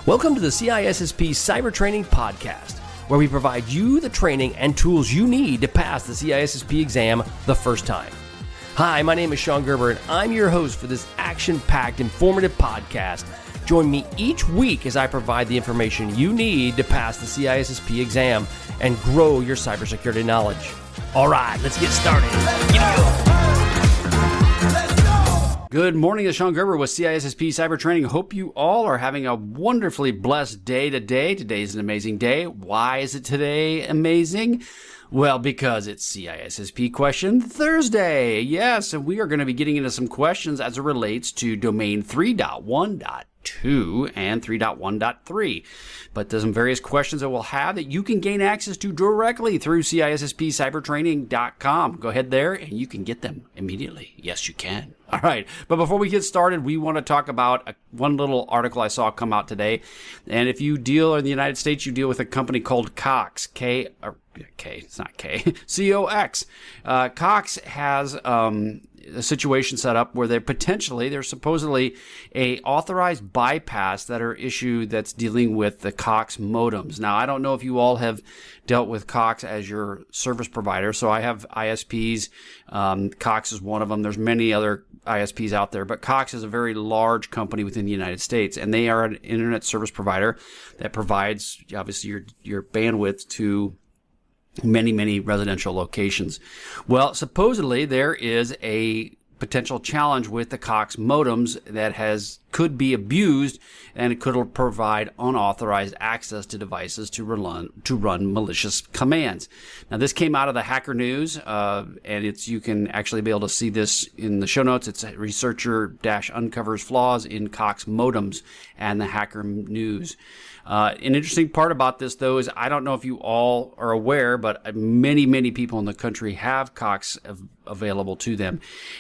Welcome to the CISSP Cyber Training Podcast, where we provide you the training and tools you need to pass the CISSP exam the first time. Hi, my name is Sean Gerber, and I'm your host for this action-packed, informative podcast. Join me each week as I provide the information you need to pass the CISSP exam and grow your cybersecurity knowledge. All right, let's get started. Good morning, it's Sean Gerber with CISSP Cyber Training. Hope you all are having a wonderfully blessed day today. Today's an amazing day. Why is it today amazing? Well, because it's CISSP Question Thursday. Yes, and we are going to be getting into some questions as it relates to domain 3.1.2 and 3.1.3. But there's some various questions that we'll have that you can gain access to directly through CISSPcybertraining.com. Go ahead there and you can get them immediately. Yes, you can. All right. But before we get started, we want to talk about one little article I saw come out today. And if you deal in the United States, you deal with a company called Cox. It's not K. COX. Cox has a situation set up where there's supposedly a authorized bypass that are issued that's dealing with the Cox modems. Now, I don't know if you all have dealt with Cox as your service provider. So I have ISPs. Cox is one of them. There's many other ISPs out there, but Cox is a very large company within the United States, and they are an internet service provider that provides obviously your bandwidth to many residential locations. Well, supposedly there is a potential challenge with the Cox modems that could be abused, and it could provide unauthorized access to devices to run malicious commands. Now, this came out of the Hacker News, and you can actually be able to see this in the show notes. It's researcher-uncovers flaws in Cox modems and the Hacker News. An interesting part about this, though, is I don't know if you all are aware, but many people in the country have Cox available to them.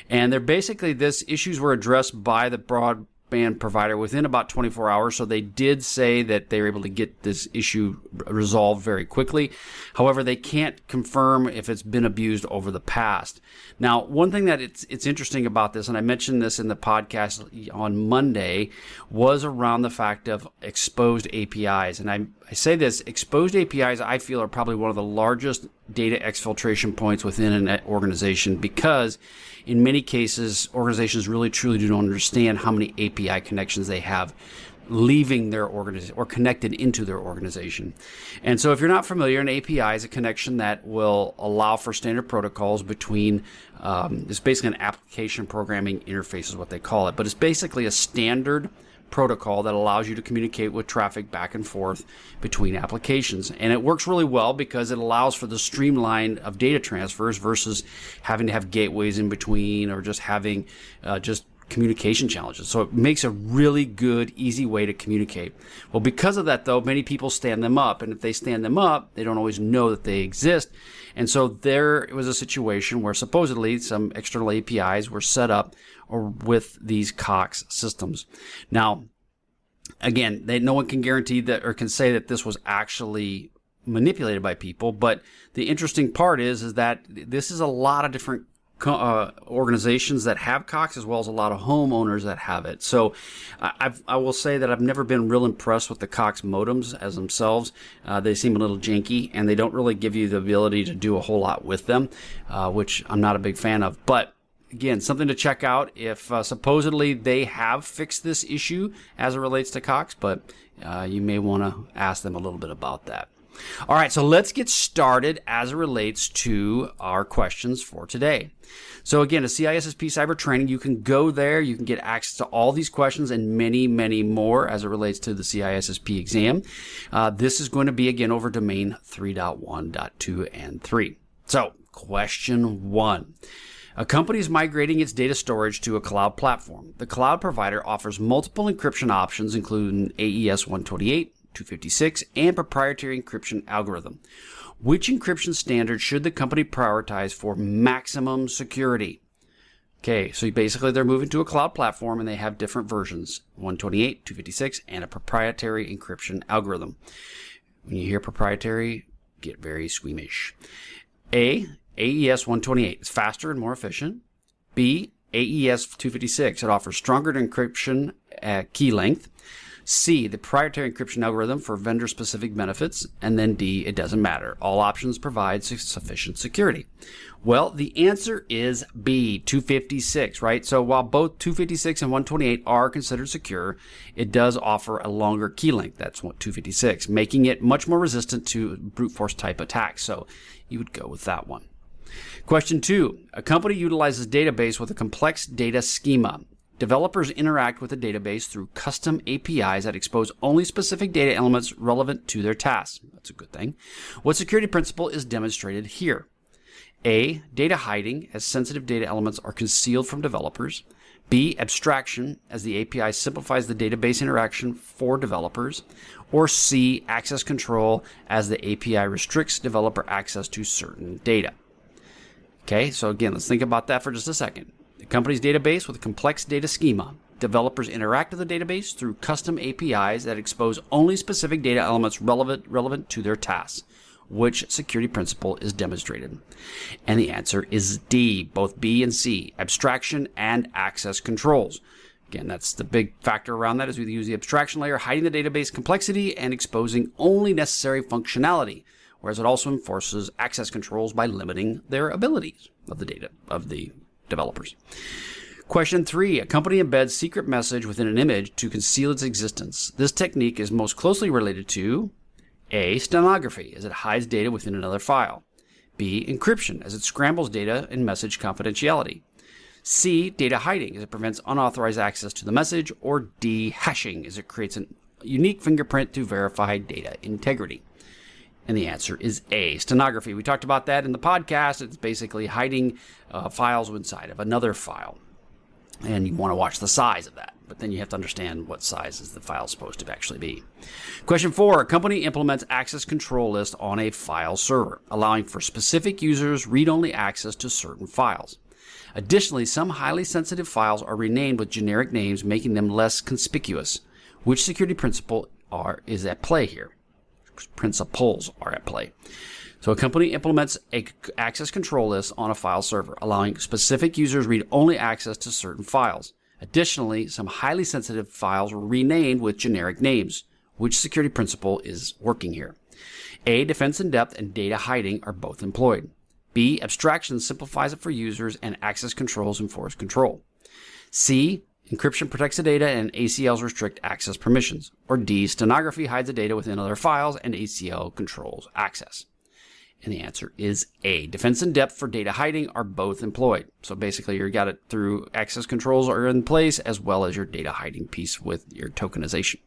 And these issues were addressed by the broadband provider within about 24 hours. So they did say that they were able to get this issue resolved very quickly. However, they can't confirm if it's been abused over the past. Now, one thing that it's interesting about this, and I mentioned this in the podcast on Monday, was around the fact of exposed APIs. And I say this, exposed APIs, I feel, are probably one of the largest data exfiltration points within an organization, because in many cases, organizations really truly do not understand how many API connections they have leaving their organization or connected into their organization. And so if you're not familiar, an API is a connection that will allow for standard protocols between, it's basically an application programming interface is what they call it, but it's basically a standard protocol that allows you to communicate with traffic back and forth between applications. And it works really well because it allows for the streamline of data transfers versus having to have gateways in between or just having just communication challenges. So it makes a really good, easy way to communicate. Well, because of that, though, many people stand them up. And if they stand them up, they don't always know that they exist. And so there was a situation where supposedly some external APIs were set up or with these Cox systems. Now, again, no one can guarantee that or can say that this was actually manipulated by people. But the interesting part is that this is a lot of different organizations that have Cox, as well as a lot of homeowners that have it. So I will say that I've never been real impressed with the Cox modems as themselves. They seem a little janky, and they don't really give you the ability to do a whole lot with them, which I'm not a big fan of. But again, something to check out if supposedly they have fixed this issue as it relates to Cox, but you may want to ask them a little bit about that. All right, so let's get started as it relates to our questions for today. So again, a CISSP Cyber Training, you can go there, you can get access to all these questions and many more as it relates to the CISSP exam. This is going to be, again, over domain 3.1.2 and 3. So, question 1. A company is migrating its data storage to a cloud platform. The cloud provider offers multiple encryption options, including AES 128, 256, and proprietary encryption algorithm. Which encryption standard should the company prioritize for maximum security? Okay, so basically they're moving to a cloud platform and they have different versions, 128, 256, and a proprietary encryption algorithm. When you hear proprietary, get very squeamish. A, AES 128 is faster and more efficient. B, AES 256, it offers stronger encryption key length. C, the proprietary encryption algorithm for vendor-specific benefits. And then D, it doesn't matter. All options provide sufficient security. Well, the answer is B, 256, right? So while both 256 and 128 are considered secure, it does offer a longer key length. That's what 256, making it much more resistant to brute force type attacks. So you would go with that one. Question 2. A company utilizes database with a complex data schema. Developers interact with the database through custom APIs that expose only specific data elements relevant to their tasks. That's a good thing. What security principle is demonstrated here? A, data hiding, as sensitive data elements are concealed from developers. B, abstraction, as the API simplifies the database interaction for developers. Or C, access control, as the API restricts developer access to certain data. Okay, so again, let's think about that for just a second. The company's database with a complex data schema. Developers interact with the database through custom APIs that expose only specific data elements relevant to their tasks. Which security principle is demonstrated? And the answer is D, both B and C, abstraction and access controls. Again, that's the big factor around that is we use the abstraction layer, hiding the database complexity and exposing only necessary functionality, whereas it also enforces access controls by limiting their abilities of the data of the developers. Question 3. A company embeds secret message within an image to conceal its existence. This technique is most closely related to A, stenography, as it hides data within another file. B, encryption, as it scrambles data and message confidentiality. C, data hiding, as it prevents unauthorized access to the message. Or D, hashing, as it creates a unique fingerprint to verify data integrity. And the answer is A, stenography. We talked about that in the podcast. It's basically hiding files inside of another file. And you want to watch the size of that. But then you have to understand what size is the file supposed to actually be. Question 4. A company implements access control list on a file server, allowing for specific users read-only access to certain files. Additionally, some highly sensitive files are renamed with generic names, making them less conspicuous. Which security principle is at play here? Principles are at play. So a company implements an access control list on a file server, allowing specific users read-only access to certain files. Additionally, some highly sensitive files were renamed with generic names. Which security principle is working here? A, defense in depth and data hiding are both employed. B, abstraction simplifies it for users and access controls enforce control. C, encryption protects the data and ACLs restrict access permissions. Or D, stenography hides the data within other files and ACL controls access. And the answer is A. Defense in depth for data hiding are both employed. So basically you got it through access controls are in place as well as your data hiding piece with your tokenization.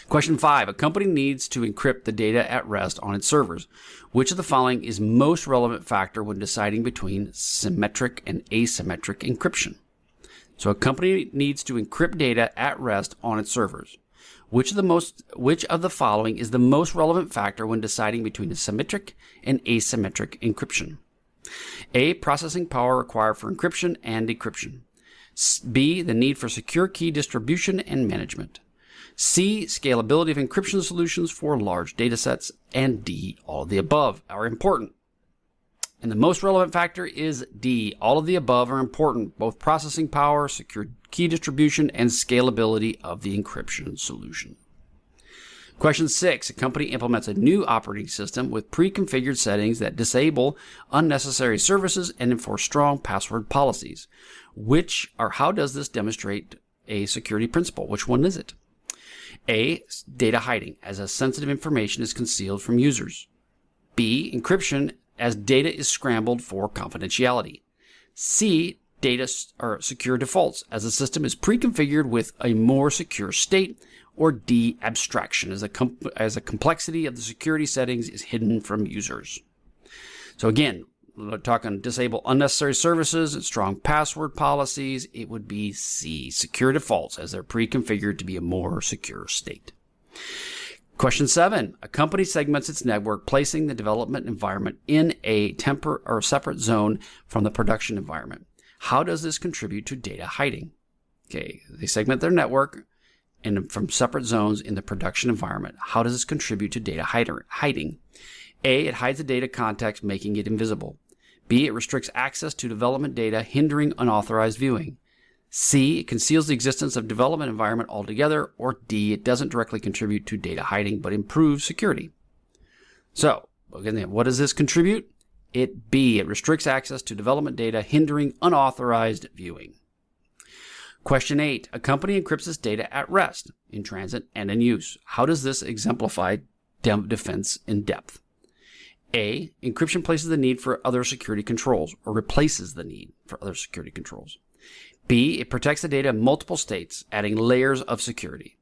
Question 5. A company needs to encrypt the data at rest on its servers. Which of the following is most relevant factor when deciding between symmetric and asymmetric encryption? So a company needs to encrypt data at rest on its servers. Which of the following is the most relevant factor when deciding between a symmetric and asymmetric encryption? A, processing power required for encryption and decryption. B, the need for secure key distribution and management. C, scalability of encryption solutions for large data sets. And D, all of the above are important. And the most relevant factor is D. All of the above are important, both processing power, secure key distribution, and scalability of the encryption solution. Question 6. A company implements a new operating system with pre-configured settings that disable unnecessary services and enforce strong password policies. How does this demonstrate a security principle? Which one is it? A, data hiding, as sensitive information is concealed from users. B, encryption, as data is scrambled for confidentiality. C, data or secure defaults, as the system is pre-configured with a more secure state. Or D, abstraction, as a complexity of the security settings is hidden from users. So again, we're talking disable unnecessary services and strong password policies. It would be C, secure defaults, as they're pre-configured to be a more secure state. Question 7. A company segments its network, placing the development environment in a separate zone from the production environment. How does this contribute to data hiding? Okay, they segment their network from separate zones in the production environment. How does this contribute to data hiding? A, it hides the data context, making it invisible. B, it restricts access to development data, hindering unauthorized viewing. C, it conceals the existence of development environment altogether, or D, it doesn't directly contribute to data hiding but improves security. So, again, what does this contribute? B, it restricts access to development data, hindering unauthorized viewing. Question 8, a company encrypts its data at rest, in transit, and in use. How does this exemplify defense in depth? A, encryption places the need for other security controls, or replaces the need for other security controls. B, it protects the data in multiple states, adding layers of security.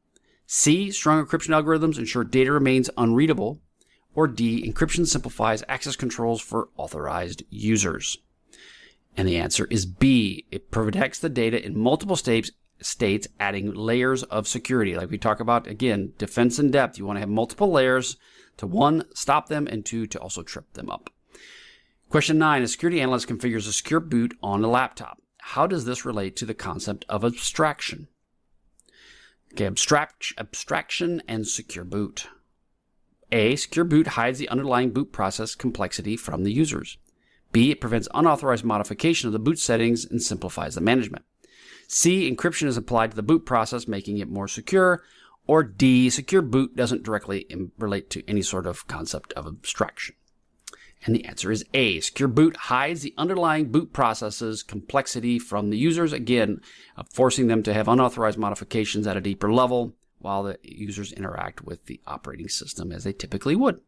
C, strong encryption algorithms ensure data remains unreadable. Or D, encryption simplifies access controls for authorized users. And the answer is B, it protects the data in multiple states, adding layers of security. Like we talk about, again, defense in depth. You want to have multiple layers to 1, stop them, and 2, to also trip them up. Question 9, a security analyst configures a secure boot on a laptop. How does this relate to the concept of abstraction? Okay, abstraction and secure boot. A, secure boot hides the underlying boot process complexity from the users. B, it prevents unauthorized modification of the boot settings and simplifies the management. C, encryption is applied to the boot process, making it more secure. Or D, secure boot doesn't directly relate to any sort of concept of abstraction. And the answer is A, secure boot hides the underlying boot processes complexity from the users, again, forcing them to have unauthorized modifications at a deeper level, while the users interact with the operating system as they typically would.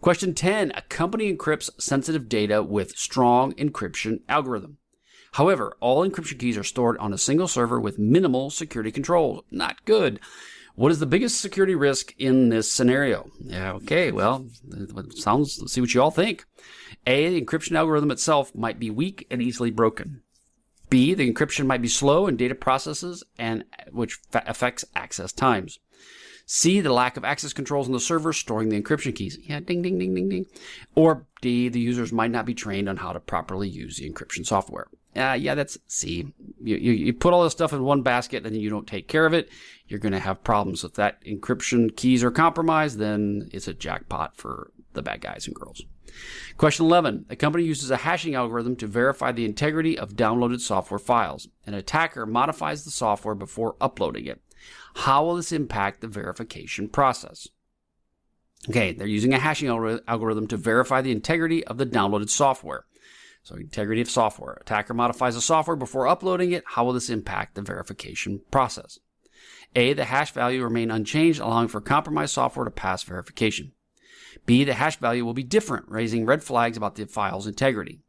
Question 10, a company encrypts sensitive data with strong encryption algorithm. However, all encryption keys are stored on a single server with minimal security controls. Not good. What is the biggest security risk in this scenario? Yeah, okay, well, let's see what you all think. A, the encryption algorithm itself might be weak and easily broken. B, the encryption might be slow in data processes, and which affects access times. C, the lack of access controls on the server storing the encryption keys. Yeah, ding, ding, ding, ding, ding. Or D, the users might not be trained on how to properly use the encryption software. Yeah, that's C. You put all this stuff in one basket and you don't take care of it, you're going to have problems. If that encryption keys are compromised, then it's a jackpot for the bad guys and girls. Question 11. A company uses a hashing algorithm to verify the integrity of downloaded software files. An attacker modifies the software before uploading it. How will this impact the verification process? Okay, they're using a hashing algorithm to verify the integrity of the downloaded software. So integrity of software. Attacker modifies the software before uploading it. How will this impact the verification process? A, the hash value remain unchanged, allowing for compromised software to pass verification. B, the hash value will be different, raising red flags about the file's integrity.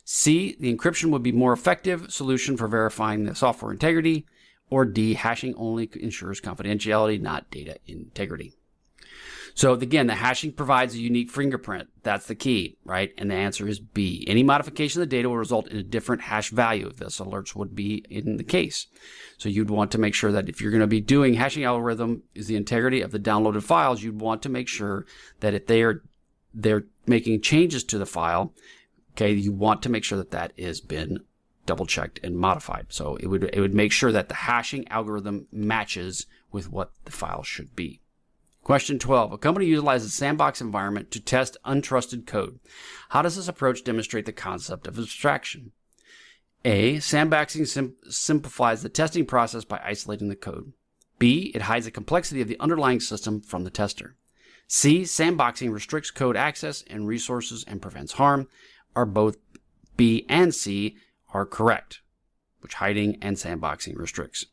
C, the encryption would be more effective solution for verifying the software integrity. Or D, hashing only ensures confidentiality, not data integrity. So again, the hashing provides a unique fingerprint. That's the key, right? And the answer is B. Any modification of the data will result in a different hash value. This alerts would be in the case. So you'd want to make sure that if you're going to be doing hashing algorithm is the integrity of the downloaded files, you'd want to make sure that if they're making changes to the file, okay, you want to make sure that that has been double checked and modified. So it would make sure that the hashing algorithm matches with what the file should be. Question 12. A company utilizes a sandbox environment to test untrusted code. How does this approach demonstrate the concept of abstraction? A, sandboxing simplifies the testing process by isolating the code. B, it hides the complexity of the underlying system from the tester. C, sandboxing restricts code access and resources and prevents harm. Are both B and C are correct, which hiding and sandboxing restricts?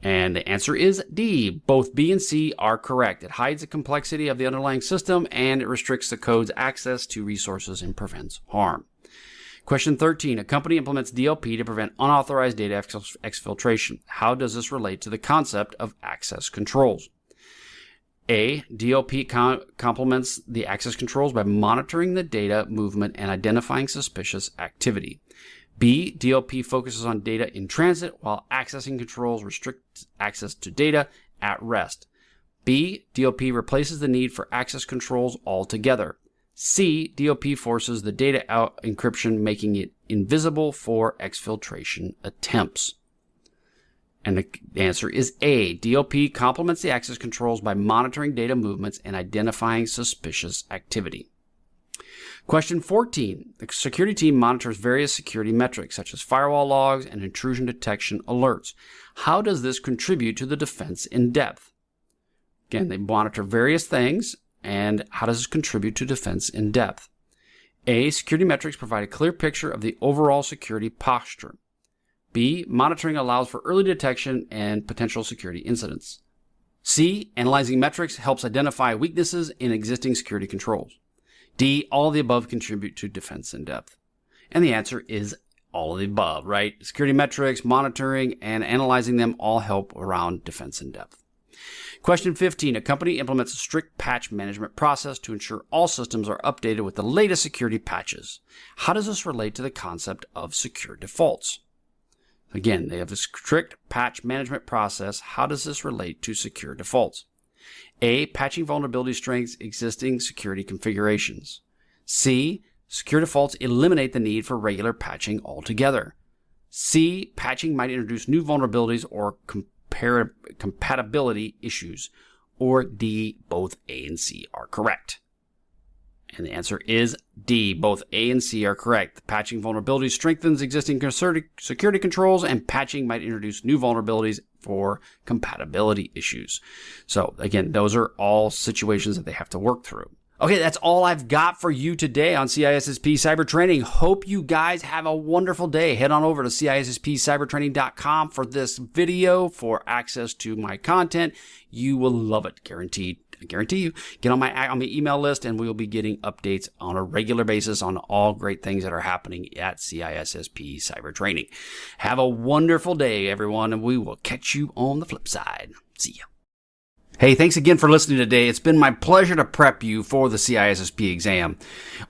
And the answer is D. Both B and C are correct. It hides the complexity of the underlying system and it restricts the code's access to resources and prevents harm. Question 13. A company implements DLP to prevent unauthorized data exfiltration. How does this relate to the concept of access controls? A, DLP complements the access controls by monitoring the data movement and identifying suspicious activity. B, DLP focuses on data in transit while accessing controls restrict access to data at rest. B, DLP replaces the need for access controls altogether. C, DLP forces the data out encryption, making it invisible for exfiltration attempts. And the answer is A. DLP complements the access controls by monitoring data movements and identifying suspicious activity. Question 14. The security team monitors various security metrics such as firewall logs and intrusion detection alerts. How does this contribute to the defense in depth? Again, they monitor various things, and how does this contribute to defense in depth? A. Security metrics provide a clear picture of the overall security posture. B. Monitoring allows for early detection and potential security incidents. C. Analyzing metrics helps identify weaknesses in existing security controls. D. All of the above contribute to defense in depth. And the answer is all of the above, right? Security metrics, monitoring, and analyzing them all help around defense in depth. Question 15. A company implements a strict patch management process to ensure all systems are updated with the latest security patches. How does this relate to the concept of secure defaults? Again, they have a strict patch management process. How does this relate to secure defaults? A. Patching vulnerability strengths existing security configurations. C. Secure defaults eliminate the need for regular patching altogether. C. Patching might introduce new vulnerabilities or compatibility issues. Or D. Both A and C are correct. And the answer is D. Both A and C are correct. Patching vulnerabilities strengthens existing security controls, and patching might introduce new vulnerabilities for compatibility issues. So again, those are all situations that they have to work through. Okay, that's all I've got for you today on CISSP Cyber Training. Hope you guys have a wonderful day. Head on over to CISSPcybertraining.com for this video for access to my content. You will love it, guaranteed. I guarantee you. Get on my email list, and we will be getting updates on a regular basis on all great things that are happening at CISSP Cyber Training. Have a wonderful day, everyone, and we will catch you on the flip side. See ya. Hey, thanks again for listening today. It's been my pleasure to prep you for the CISSP exam.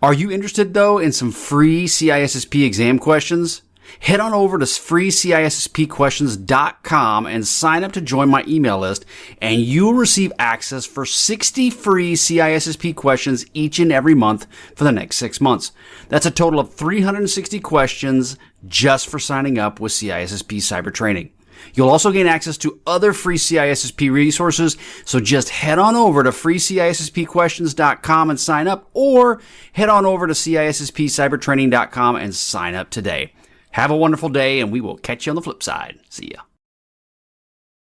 Are you interested, though, in some free CISSP exam questions? Head on over to freecissPquestions.com and sign up to join my email list, and you'll receive access for 60 free CISSP questions each and every month for the next 6 months. That's a total of 360 questions just for signing up with CISSP Cyber Training. You'll also gain access to other free CISSP resources, so just head on over to freecissPquestions.com and sign up, or head on over to CISSPcybertraining.com and sign up today. Have a wonderful day, and we will catch you on the flip side. See ya.